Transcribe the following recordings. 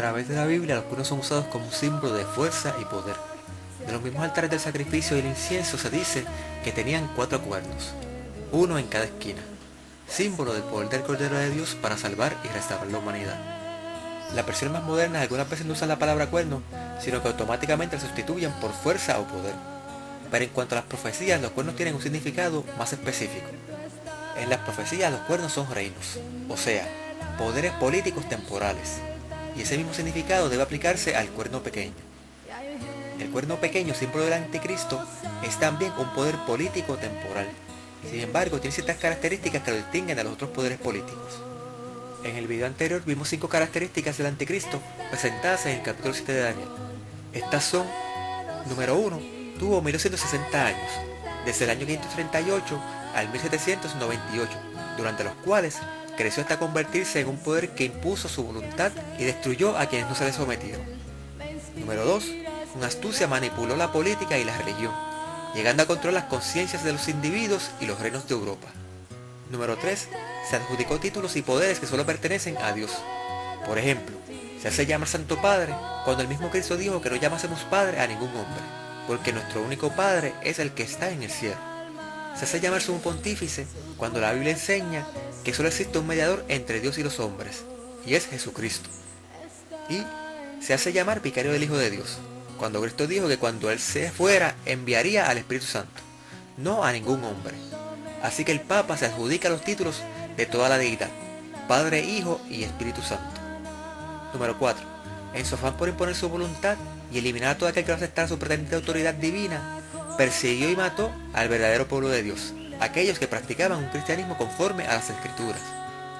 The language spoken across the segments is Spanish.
través de la Biblia los cuernos son usados como un símbolo de fuerza y poder. De los mismos altares del sacrificio y el incienso se dice que tenían 4 cuernos, uno en cada esquina, símbolo del poder del Cordero de Dios para salvar y restaurar la humanidad. Las versiones más modernas algunas veces no usan la palabra cuerno, sino que automáticamente la sustituyen por fuerza o poder. Pero en cuanto a las profecías, los cuernos tienen un significado más específico. En las profecías los cuernos son reinos, o sea, poderes políticos temporales, y ese mismo significado debe aplicarse al cuerno pequeño. El cuerno pequeño, símbolo del anticristo, es también un poder político temporal. Sin embargo, tiene ciertas características que lo distinguen de los otros poderes políticos. En el video anterior vimos 5 características del anticristo presentadas en el capítulo 7 de Daniel. Estas son: número 1, tuvo 1260 años, desde el año 538 al 1798, durante los cuales creció hasta convertirse en un poder que impuso su voluntad y destruyó a quienes no se le sometieron. Número 2, con astucia manipuló la política y la religión, llegando a controlar las conciencias de los individuos y los reinos de Europa. Número 3, se adjudicó títulos y poderes que solo pertenecen a Dios. Por ejemplo, se hace llamar Santo Padre cuando el mismo Cristo dijo que no llamásemos Padre a ningún hombre, porque nuestro único Padre es el que está en el cielo. Se hace llamar Sumo Pontífice cuando la Biblia enseña que solo existe un mediador entre Dios y los hombres, y es Jesucristo. Y se hace llamar Vicario del Hijo de Dios, cuando Cristo dijo que cuando Él se fuera enviaría al Espíritu Santo, no a ningún hombre. Así que el Papa se adjudica los títulos de toda la deidad, Padre, Hijo y Espíritu Santo. Número 4. En su afán por imponer su voluntad y eliminar a todo aquel que no aceptara su pretendida autoridad divina, persiguió y mató al verdadero pueblo de Dios, aquellos que practicaban un cristianismo conforme a las Escrituras,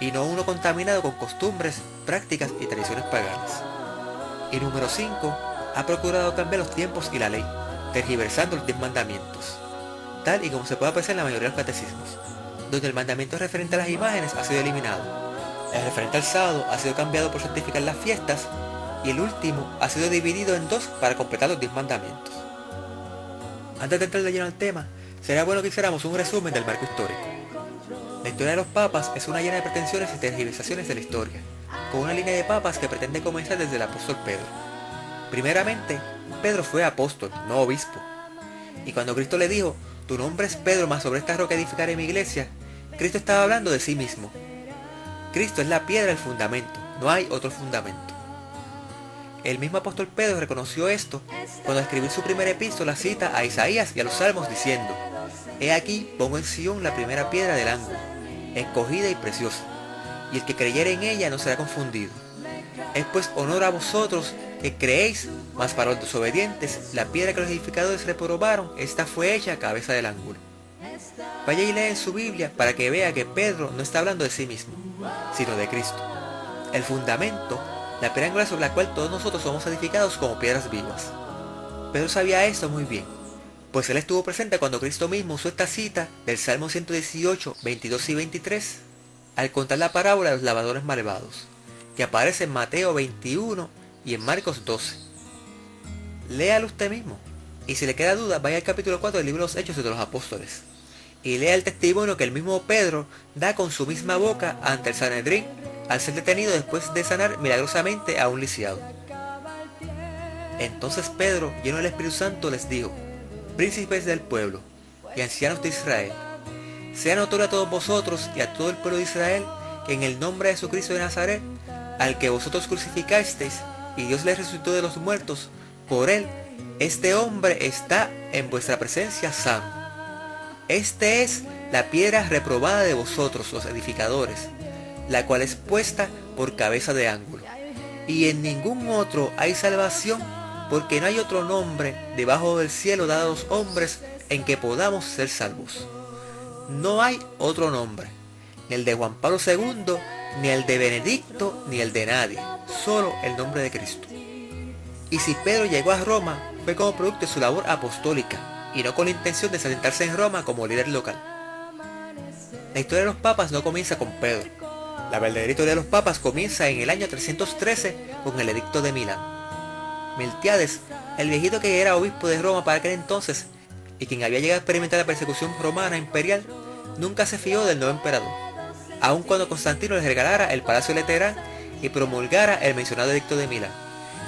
y no uno contaminado con costumbres, prácticas y tradiciones paganas. Y número 5. Ha procurado cambiar los tiempos y la ley, tergiversando los 10 mandamientos, tal y como se puede apreciar en la mayoría de los catecismos, donde el mandamiento referente a las imágenes ha sido eliminado, el referente al sábado ha sido cambiado por santificar las fiestas, y el último ha sido dividido en 2 para completar los 10 mandamientos. Antes de entrar de lleno al tema, sería bueno que hiciéramos un resumen del marco histórico. La historia de los papas es una llena de pretensiones y tergiversaciones de la historia, con una línea de papas que pretende comenzar desde el apóstol Pedro. Primeramente, Pedro fue apóstol, no obispo. Y cuando Cristo le dijo, tu nombre es Pedro, mas sobre esta roca edificaré mi iglesia, Cristo estaba hablando de sí mismo. Cristo es la piedra del fundamento, no hay otro fundamento. El mismo apóstol Pedro reconoció esto cuando escribió su primera epístola cita a Isaías y a los Salmos diciendo, he aquí pongo en Sion la primera piedra del ángulo, escogida y preciosa, y el que creyere en ella no será confundido. Es pues honor a vosotros que creéis, mas para los desobedientes, la piedra que los edificadores reprobaron, esta fue hecha cabeza del ángulo. Vaya y lea en su Biblia para que vea que Pedro no está hablando de sí mismo, sino de Cristo. El fundamento, la piedra angular sobre la cual todos nosotros somos edificados como piedras vivas. Pedro sabía esto muy bien, pues él estuvo presente cuando Cristo mismo usó esta cita del Salmo 118, 22 y 23, al contar la parábola de los lavadores malvados, que aparece en Mateo 21 y en Marcos 12. Léalo usted mismo, y si le queda duda, vaya al capítulo 4 del libro de los Hechos de los Apóstoles, y lea el testimonio que el mismo Pedro da con su misma boca ante el Sanedrín, al ser detenido después de sanar milagrosamente a un lisiado. Entonces Pedro, lleno del Espíritu Santo, les dijo, príncipes del pueblo y ancianos de Israel, sea notorio a todos vosotros y a todo el pueblo de Israel, que en el nombre de Jesucristo de Nazaret, al que vosotros crucificasteis, y Dios le resucitó de los muertos, por él, este hombre está en vuestra presencia sano. Este es la piedra reprobada de vosotros, los edificadores, la cual es puesta por cabeza de ángulo. Y en ningún otro hay salvación, porque no hay otro nombre debajo del cielo dado a los hombres en que podamos ser salvos. No hay otro nombre, ni el de Juan Pablo II, ni el de Benedicto, ni el de nadie, solo el nombre de Cristo. Y si Pedro llegó a Roma, fue como producto de su labor apostólica, y no con la intención de sentarse en Roma como líder local. La historia de los papas no comienza con Pedro. La verdadera historia de los papas comienza en el año 313 con el edicto de Milán. Miltiades, el viejito que era obispo de Roma para aquel entonces, y quien había llegado a experimentar la persecución romana imperial, nunca se fió del nuevo emperador, aun cuando Constantino les regalara el Palacio Lateran y promulgara el mencionado edicto de Milán,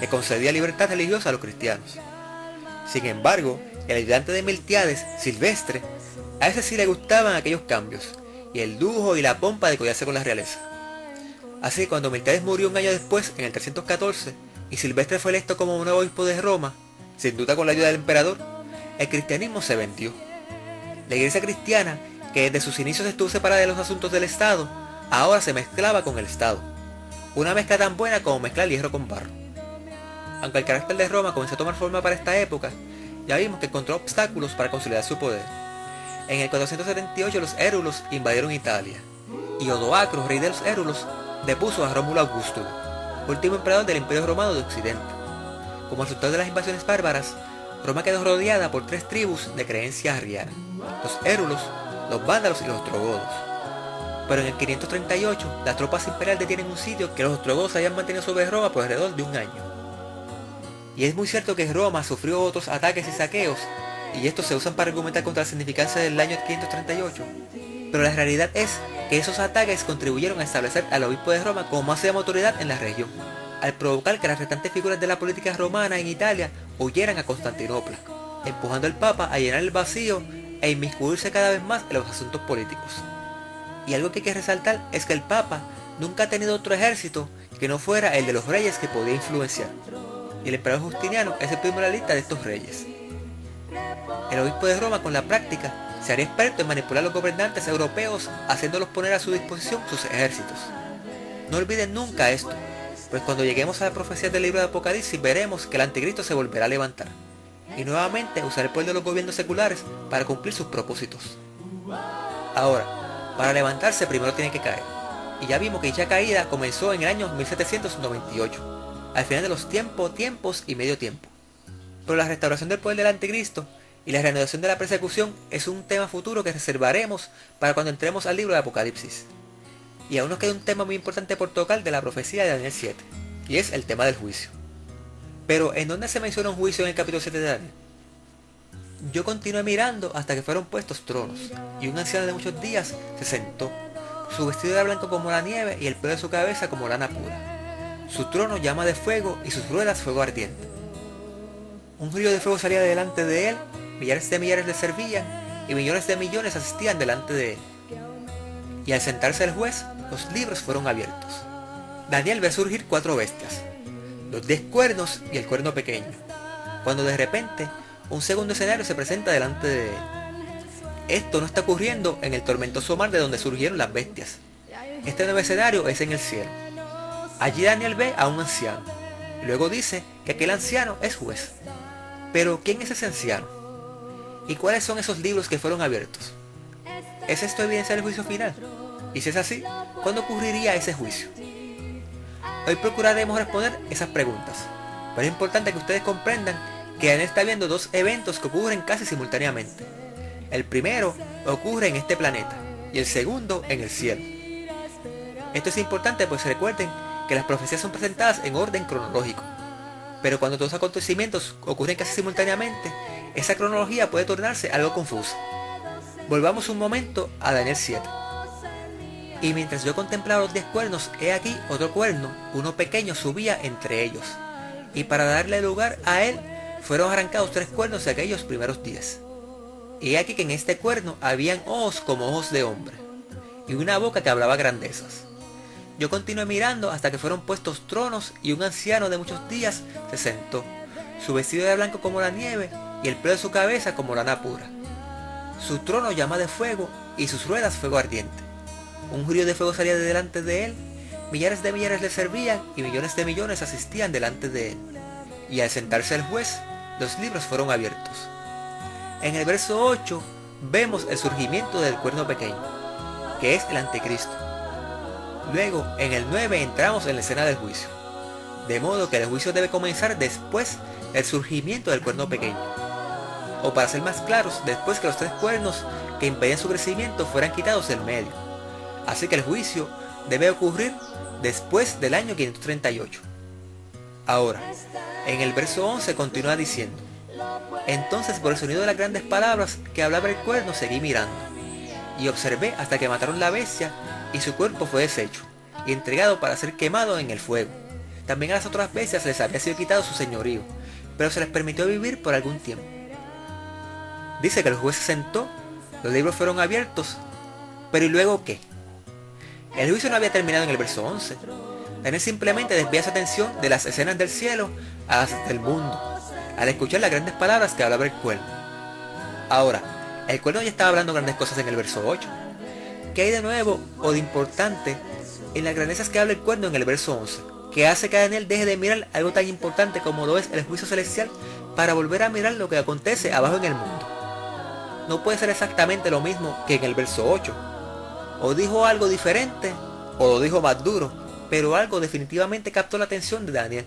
que concedía libertad religiosa a los cristianos. Sin embargo, el ayudante de Miltiades, Silvestre, a ese sí le gustaban aquellos cambios, y el lujo y la pompa de codiarse con la realeza. Así que cuando Miltiades murió un año después, en el 314, y Silvestre fue electo como un nuevo obispo de Roma, sin duda con la ayuda del emperador, el cristianismo se vendió. La iglesia cristiana, que desde sus inicios estuvo separada de los asuntos del Estado, ahora se mezclaba con el Estado. Una mezcla tan buena como mezclar hierro con barro. Aunque el carácter de Roma comenzó a tomar forma para esta época, ya vimos que encontró obstáculos para consolidar su poder. En el 478 los érulos invadieron Italia, y Odoacro, rey de los érulos, depuso a Rómulo Augusto, último emperador del Imperio Romano de Occidente. Como resultado de las invasiones bárbaras, Roma quedó rodeada por 3 tribus de creencia arriana: los érulos, los vándalos y los ostrogodos. Pero en el 538, las tropas imperiales detienen un sitio que los ostrogodos habían mantenido sobre Roma por alrededor de un año. Y es muy cierto que Roma sufrió otros ataques y saqueos, y estos se usan para argumentar contra la significancia del año 538. Pero la realidad es que esos ataques contribuyeron a establecer al obispo de Roma como máxima autoridad en la región, al provocar que las restantes figuras de la política romana en Italia huyeran a Constantinopla, empujando al Papa a llenar el vacío e inmiscuirse cada vez más en los asuntos políticos. Y algo que hay que resaltar es que el Papa nunca ha tenido otro ejército que no fuera el de los reyes que podía influenciar, y el emperador Justiniano es el primero en la lista de estos reyes. El obispo de Roma, con la práctica, se haría experto en manipular a los gobernantes europeos, haciéndolos poner a su disposición sus ejércitos. No olviden nunca esto, pues cuando lleguemos a la profecía del libro de Apocalipsis veremos que el anticristo se volverá a levantar, y nuevamente usará el poder de los gobiernos seculares para cumplir sus propósitos. Ahora, para levantarse primero tiene que caer, y ya vimos que dicha caída comenzó en el año 1798, al final de los tiempos y medio tiempo. Pero la restauración del poder del anticristo y la reanudación de la persecución es un tema futuro que reservaremos para cuando entremos al libro de Apocalipsis. Y aún nos queda un tema muy importante por tocar de la profecía de Daniel 7, y es el tema del juicio. Pero, ¿en dónde se menciona un juicio en el capítulo 7 de Daniel? Yo continué mirando hasta que fueron puestos tronos, y un anciano de muchos días se sentó. Su vestido era blanco como la nieve y el pelo de su cabeza como lana pura. Su trono llama de fuego y sus ruedas fuego ardiente. Un río de fuego salía delante de él, millares de millares le servían y millones de millones asistían delante de él. Y al sentarse el juez, los libros fueron abiertos. Daniel ve surgir 4 bestias, los 10 cuernos y el cuerno pequeño, cuando de repente un segundo escenario se presenta delante de él. Esto no está ocurriendo en el tormentoso mar de donde surgieron las bestias. Este nuevo escenario es en el cielo. Allí Daniel ve a un anciano. Luego dice que aquel anciano es juez. Pero ¿quién es ese anciano? ¿Y cuáles son esos libros que fueron abiertos? ¿Es esto evidencia del juicio final? Y si es así, ¿cuándo ocurriría ese juicio? Hoy procuraremos responder esas preguntas, pero es importante que ustedes comprendan que Daniel está viendo 2 eventos que ocurren casi simultáneamente. El primero ocurre en este planeta y el segundo en el cielo. Esto es importante pues recuerden que las profecías son presentadas en orden cronológico, pero cuando todos los acontecimientos ocurren casi simultáneamente, esa cronología puede tornarse algo confusa. Volvamos un momento a Daniel 7. Y mientras yo contemplaba los 10 cuernos, he aquí otro cuerno, uno pequeño, subía entre ellos, y para darle lugar a él, fueron arrancados 3 cuernos de aquellos primeros 10. Y he aquí que en este cuerno habían ojos como ojos de hombre, y una boca que hablaba grandezas. Yo continué mirando hasta que fueron puestos tronos y un anciano de muchos días se sentó. Su vestido era blanco como la nieve y el pelo de su cabeza como lana pura. Su trono llama de fuego y sus ruedas fuego ardiente. Un río de fuego salía de delante de él, millares de millares le servían y millones de millones asistían delante de él. Y al sentarse el juez, los libros fueron abiertos. En el verso 8 vemos el surgimiento del cuerno pequeño, que es el anticristo. Luego, en el 9 entramos en la escena del juicio, de modo que el juicio debe comenzar después del surgimiento del cuerno pequeño, o para ser más claros, después que los 3 cuernos que impedían su crecimiento fueran quitados del medio. Así que el juicio debe ocurrir después del año 538. Ahora, en el verso 11 continúa diciendo: entonces por el sonido de las grandes palabras que hablaba el cuerno seguí mirando, y observé hasta que mataron la bestia y su cuerpo fue deshecho, y entregado para ser quemado en el fuego. También a las otras bestias les había sido quitado su señorío, pero se les permitió vivir por algún tiempo. Dice que el juez se sentó, los libros fueron abiertos, pero ¿y luego qué? El juicio no había terminado en el verso 11. Daniel simplemente desvía su atención de las escenas del cielo a las del mundo, al escuchar las grandes palabras que hablaba el cuerno. Ahora, el cuerno ya estaba hablando grandes cosas en el verso 8. ¿Qué hay de nuevo o de importante en las grandezas que habla el cuerno en el verso 11? Que hace que Daniel deje de mirar algo tan importante como lo es el juicio celestial para volver a mirar lo que acontece abajo en el mundo. No puede ser exactamente lo mismo que en el verso 8. O dijo algo diferente, o lo dijo más duro, pero algo definitivamente captó la atención de Daniel.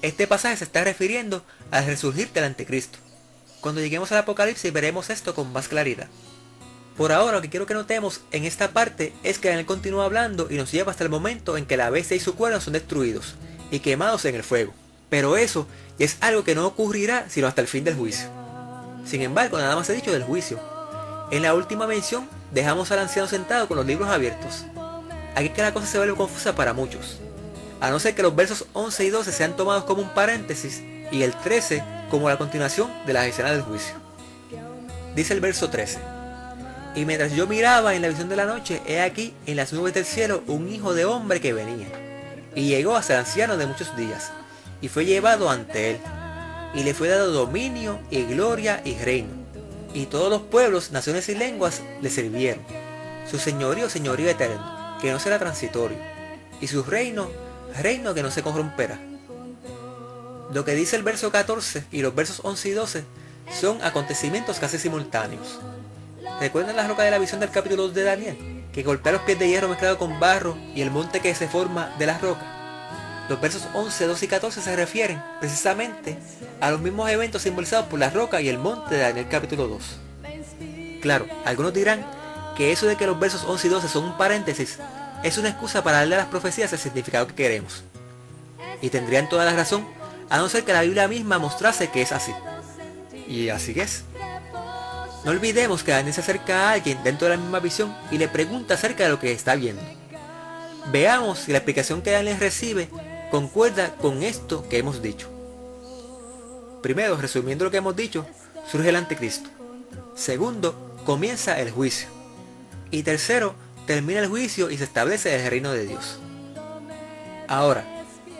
Este pasaje se está refiriendo al resurgir del anticristo. Cuando lleguemos al Apocalipsis veremos esto con más claridad. Por ahora lo que quiero que notemos en esta parte es que Daniel continúa hablando y nos lleva hasta el momento en que la bestia y su cuerno son destruidos y quemados en el fuego. Pero eso es algo que no ocurrirá sino hasta el fin del juicio. Sin embargo, nada más he dicho del juicio. En la última mención dejamos al anciano sentado con los libros abiertos. Aquí es que la cosa se vuelve confusa para muchos. A no ser que los versos 11 y 12 sean tomados como un paréntesis y el 13 como la continuación de las escenas del juicio. Dice el verso 13. Y mientras yo miraba en la visión de la noche, he aquí en las nubes del cielo un hijo de hombre que venía. Y llegó a ser anciano de muchos días, y fue llevado ante él. Y le fue dado dominio y gloria y reino. Y todos los pueblos, naciones y lenguas le sirvieron. Su señorío eterno, que no será transitorio. Y su reino que no se corromperá. Lo que dice el verso 14 y los versos 11 y 12 son acontecimientos casi simultáneos. ¿Recuerdan la roca de la visión del capítulo 2 de Daniel? Que golpea los pies de hierro mezclado con barro y el monte que se forma de la roca. Los versos 11, 12 y 14 se refieren precisamente a los mismos eventos simbolizados por la roca y el monte de Daniel capítulo 2. Claro, algunos dirán que eso de que los versos 11 y 12 son un paréntesis es una excusa para darle a las profecías el significado que queremos. Y tendrían toda la razón, a no ser que la Biblia misma mostrase que es así. Y así es. No olvidemos que Daniel se acerca a alguien dentro de la misma visión y le pregunta acerca de lo que está viendo. Veamos si la explicación que Daniel recibe concuerda con esto que hemos dicho. Primero, resumiendo lo que hemos dicho, surge el anticristo. Segundo, comienza el juicio. Y tercero, termina el juicio y se establece el reino de Dios. Ahora,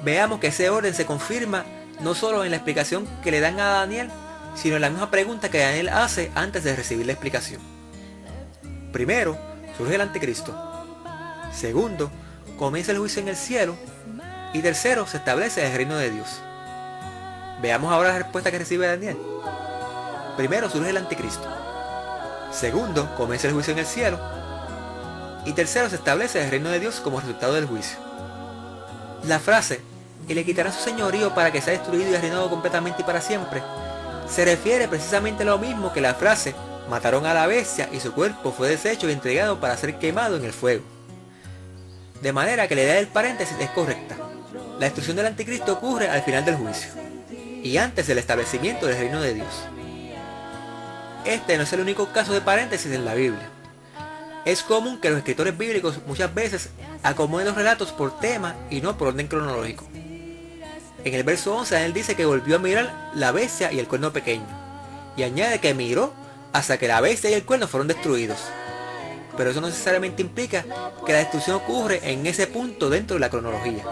veamos que ese orden se confirma no solo en la explicación que le dan a Daniel, sino en la misma pregunta que Daniel hace antes de recibir la explicación. Primero, surge el anticristo. Segundo, comienza el juicio en el cielo. Y tercero, se establece el reino de Dios. Veamos ahora la respuesta que recibe Daniel. Primero, surge el anticristo. Segundo, comienza el juicio en el cielo. Y tercero, se establece el reino de Dios como resultado del juicio. La frase, y le quitarán su señorío para que sea destruido y reinado completamente y para siempre, se refiere precisamente a lo mismo que la frase, mataron a la bestia y su cuerpo fue deshecho y entregado para ser quemado en el fuego. De manera que la idea del paréntesis es correcta. La destrucción del anticristo ocurre al final del juicio, y antes del establecimiento del reino de Dios. Este no es el único caso de paréntesis en la Biblia. Es común que los escritores bíblicos muchas veces acomoden los relatos por tema y no por orden cronológico. En el verso 11 Daniel dice que volvió a mirar la bestia y el cuerno pequeño, y añade que miró hasta que la bestia y el cuerno fueron destruidos. Pero eso no necesariamente implica que la destrucción ocurre en ese punto dentro de la cronología.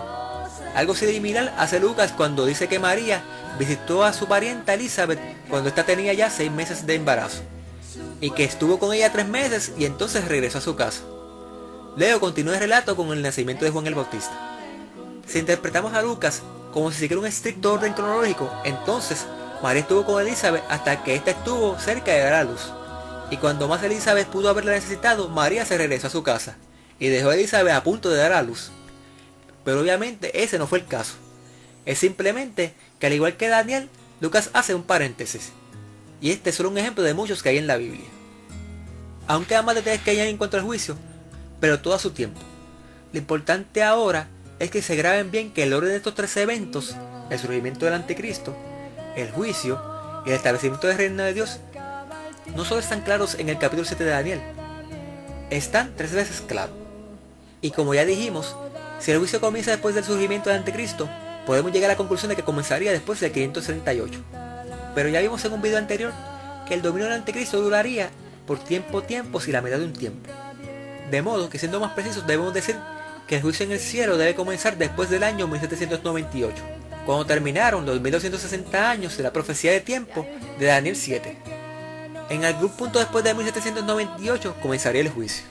Algo similar hace Lucas cuando dice que María visitó a su parienta Elizabeth cuando ésta tenía ya 6 meses de embarazo, y que estuvo con ella 3 meses y entonces regresó a su casa. Luego continúa el relato con el nacimiento de Juan el Bautista. Si interpretamos a Lucas como si siguiera un estricto orden cronológico, entonces María estuvo con Elizabeth hasta que ésta estuvo cerca de dar a luz. Y cuando más Elizabeth pudo haberla necesitado, María se regresó a su casa y dejó a Elizabeth a punto de dar a luz. Pero obviamente ese no fue el caso. Es simplemente que al igual que Daniel, Lucas hace un paréntesis. Y este es solo un ejemplo de muchos que hay en la Biblia. Aún quedan más detalles que hay en cuanto al juicio, pero todo a su tiempo. Lo importante ahora es que se graben bien que el orden de estos 3 eventos, el surgimiento del anticristo, el juicio y el establecimiento del reino de Dios, no solo están claros en el capítulo 7 de Daniel, están 3 veces claros. Y como ya dijimos, Si el juicio comienza después del surgimiento del anticristo, podemos llegar a la conclusión de que comenzaría después del 538. Pero ya vimos en un video anterior que el dominio del anticristo duraría por tiempos y la mitad de un tiempo. De modo que, siendo más precisos, debemos decir que el juicio en el cielo debe comenzar después del año 1798, cuando terminaron los 1260 años de la profecía de tiempo de Daniel 7. En algún punto después de 1798 comenzaría el juicio.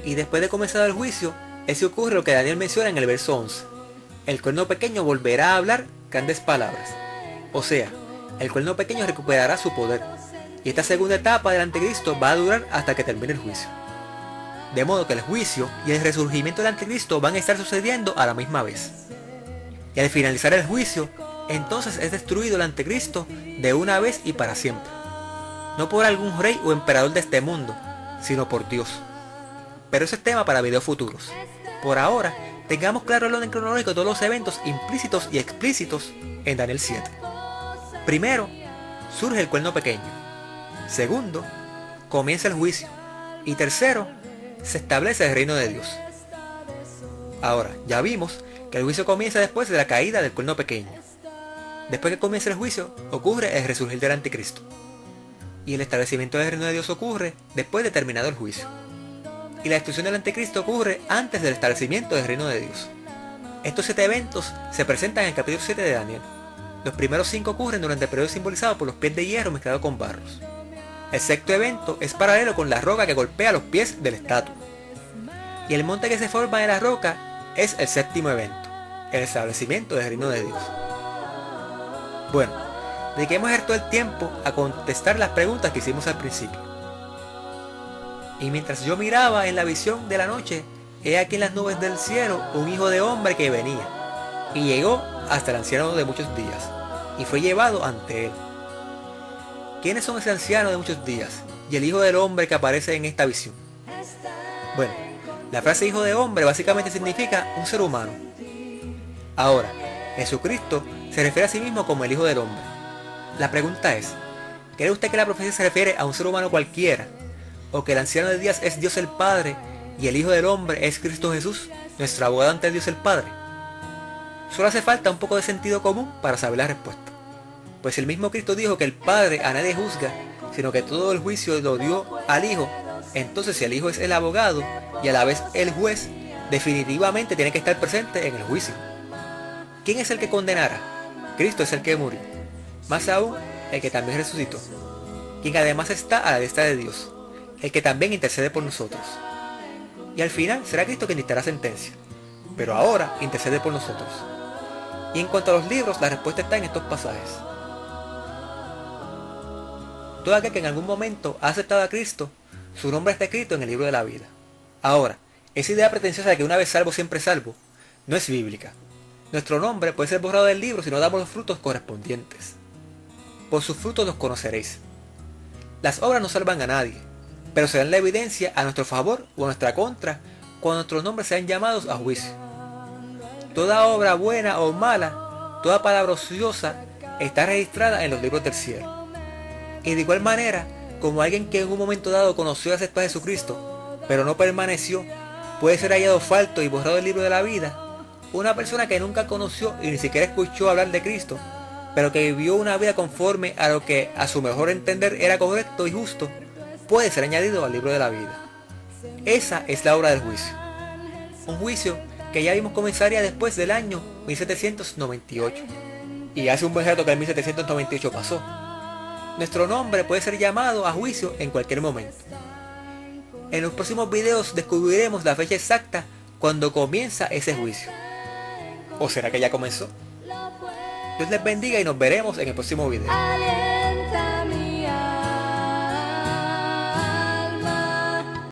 Y después de comenzado el juicio, es que ocurre lo que Daniel menciona en el verso 11. El cuerno pequeño volverá a hablar grandes palabras. O sea, el cuerno pequeño recuperará su poder. Y esta segunda etapa del anticristo va a durar hasta que termine el juicio. De modo que el juicio y el resurgimiento del anticristo van a estar sucediendo a la misma vez. Y al finalizar el juicio, entonces es destruido el anticristo de una vez y para siempre. No por algún rey o emperador de este mundo, sino por Dios. Pero ese es tema para videos futuros. Por ahora, tengamos claro el orden cronológico de todos los eventos implícitos y explícitos en Daniel 7. Primero, surge el cuerno pequeño. Segundo, comienza el juicio. Y tercero, se establece el reino de Dios. Ahora, ya vimos que el juicio comienza después de la caída del cuerno pequeño. Después que comienza el juicio, ocurre el resurgir del anticristo. Y el establecimiento del reino de Dios ocurre después de terminado el juicio. Y la destrucción del anticristo ocurre antes del establecimiento del reino de Dios. Estos 7 eventos se presentan en el capítulo 7 de Daniel. Los primeros 5 ocurren durante el periodo simbolizado por los pies de hierro mezclados con barros. El sexto evento es paralelo con la roca que golpea los pies de la estatua. Y el monte que se forma de la roca es el séptimo evento, el establecimiento del reino de Dios. Bueno, dediquemos todo el tiempo a contestar las preguntas que hicimos al principio. Y mientras yo miraba en la visión de la noche, he aquí en las nubes del cielo un hijo de hombre que venía, y llegó hasta el anciano de muchos días, y fue llevado ante él. ¿Quiénes son ese anciano de muchos días y el hijo del hombre que aparece en esta visión? Bueno, la frase hijo de hombre básicamente significa un ser humano. Ahora, Jesucristo se refiere a sí mismo como el hijo del hombre. La pregunta es, ¿cree usted que la profecía se refiere a un ser humano cualquiera? ¿O que el anciano de días es Dios el Padre y el hijo del hombre es Cristo Jesús, nuestro abogado ante Dios el Padre? Solo hace falta un poco de sentido común para saber la respuesta. Pues el mismo Cristo dijo que el Padre a nadie juzga, sino que todo el juicio lo dio al Hijo. Entonces, si el Hijo es el abogado y a la vez el juez, definitivamente tiene que estar presente en el juicio. ¿Quién es el que condenará? Cristo es el que murió. Más aún, el que también resucitó, quien además está a la diestra de Dios, el que también intercede por nosotros. Y al final será Cristo quien dictará sentencia, pero ahora intercede por nosotros. Y en cuanto a los libros, la respuesta está en estos pasajes. Todo aquel que en algún momento ha aceptado a Cristo, su nombre está escrito en el libro de la vida. Ahora, esa idea pretenciosa de que una vez salvo siempre salvo, no es bíblica. Nuestro nombre puede ser borrado del libro si no damos los frutos correspondientes. Por sus frutos los conoceréis. Las obras no salvan a nadie, pero serán la evidencia a nuestro favor o a nuestra contra cuando nuestros nombres sean llamados a juicio. Toda obra buena o mala, toda palabra ociosa, está registrada en los libros del cielo. Y de igual manera, como alguien que en un momento dado conoció y aceptó a Jesucristo, pero no permaneció, puede ser hallado falto y borrado del libro de la vida, una persona que nunca conoció y ni siquiera escuchó hablar de Cristo, pero que vivió una vida conforme a lo que a su mejor entender era correcto y justo, puede ser añadido al libro de la vida. Esa es la obra del juicio. Un juicio que ya vimos comenzaría después del año 1798. Y hace un buen rato que el 1798 pasó. Nuestro nombre puede ser llamado a juicio en cualquier momento. En los próximos videos descubriremos la fecha exacta cuando comienza ese juicio. ¿O será que ya comenzó? Dios les bendiga y nos veremos en el próximo video.